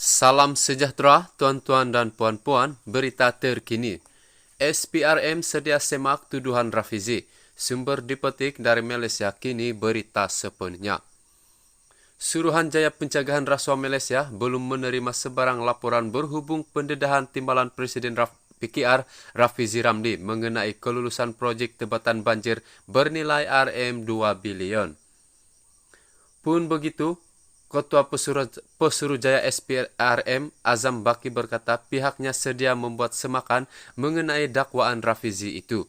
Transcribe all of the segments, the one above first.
Salam sejahtera, tuan-tuan dan puan-puan, berita terkini. SPRM sedia semak tuduhan Rafizi. Sumber dipetik dari Malaysia, kini berita sepenuhnya. Suruhanjaya Pencegahan Rasuah Malaysia belum menerima sebarang laporan berhubung pendedahan timbalan Presiden PKR Rafizi Ramli mengenai kelulusan projek tebatan banjir bernilai RM2 bilion. Pun begitu, Ketua Pesuruhjaya SPRM Azam Baki berkata pihaknya sedia membuat semakan mengenai dakwaan Rafizi itu.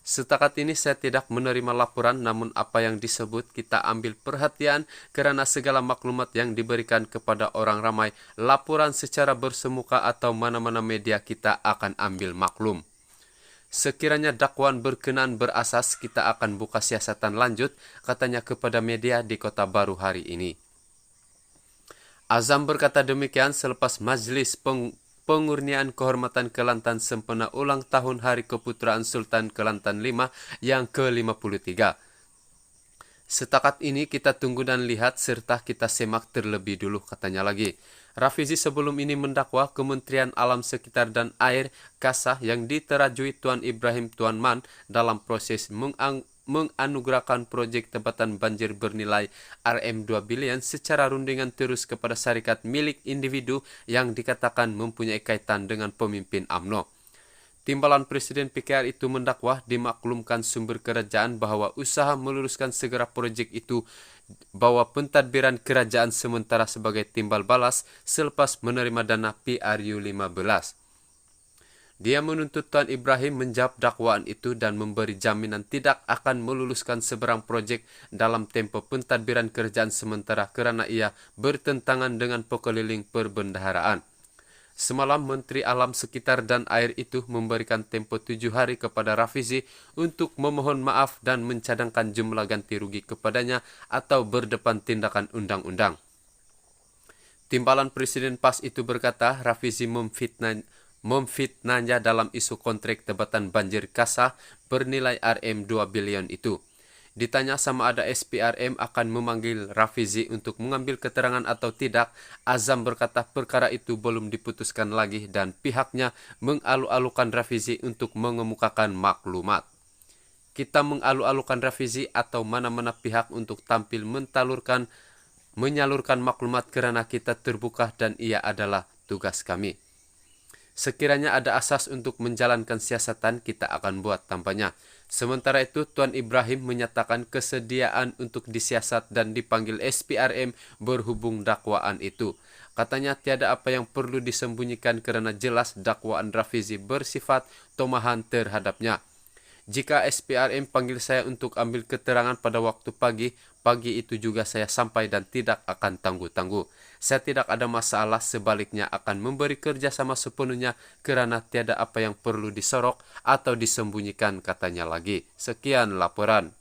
Setakat ini saya tidak menerima laporan, namun apa yang disebut kita ambil perhatian kerana segala maklumat yang diberikan kepada orang ramai, laporan secara bersemuka atau mana-mana media kita akan ambil maklum. Sekiranya dakwaan berkenaan berasas, kita akan buka siasatan lanjut, katanya kepada media di Kota Baru hari ini. Azam berkata demikian selepas Majlis Pengurnian Kehormatan Kelantan sempena ulang tahun Hari Keputeraan Sultan Kelantan V yang ke-53. Setakat ini kita tunggu dan lihat serta kita semak terlebih dulu, katanya lagi. Rafizi sebelum ini mendakwa Kementerian Alam Sekitar dan Air KASA yang diterajui Tuan Ibrahim Tuan Man dalam proses menganugerahkan proyek tebatan banjir bernilai RM2 bilion secara rundingan terus kepada syarikat milik individu yang dikatakan mempunyai kaitan dengan pemimpin UMNO. Timbalan Presiden PKR itu mendakwa dimaklumkan sumber kerajaan bahwa usaha meluruskan segera proyek itu bahwa pentadbiran kerajaan sementara sebagai timbal balas selepas menerima dana PRU 15. Dia menuntut Tuan Ibrahim menjawab dakwaan itu dan memberi jaminan tidak akan meluluskan seberang proyek dalam tempoh pentadbiran kerajaan sementara kerana ia bertentangan dengan pekeliling perbendaharaan. Semalam Menteri Alam Sekitar dan Air itu memberikan tempo 7 hari kepada Rafizi untuk memohon maaf dan mencadangkan jumlah ganti rugi kepadanya atau berdepan tindakan undang-undang. Timbalan Presiden PAS itu berkata Rafizi memfitnahnya dalam isu kontrak tebatan banjir KASA bernilai RM2 bilion itu. Ditanya sama ada SPRM akan memanggil Rafizi untuk mengambil keterangan atau tidak, Azam berkata perkara itu belum diputuskan lagi dan pihaknya mengalu-alukan Rafizi untuk mengemukakan maklumat. Kita mengalu-alukan Rafizi atau mana-mana pihak untuk tampil menyalurkan maklumat kerana kita terbuka dan ia adalah tugas kami. Sekiranya ada asas untuk menjalankan siasatan, kita akan buat tampaknya. Sementara itu, Tuan Ibrahim menyatakan kesediaan untuk disiasat dan dipanggil SPRM berhubung dakwaan itu. Katanya tiada apa yang perlu disembunyikan kerana jelas dakwaan Rafizi bersifat tomahan terhadapnya. Jika SPRM panggil saya untuk ambil keterangan pada waktu pagi itu juga saya sampai dan tidak akan tangguh-tangguh. Saya tidak ada masalah, sebaliknya akan memberi kerjasama sepenuhnya kerana tiada apa yang perlu disorok atau disembunyikan, katanya lagi. Sekian laporan.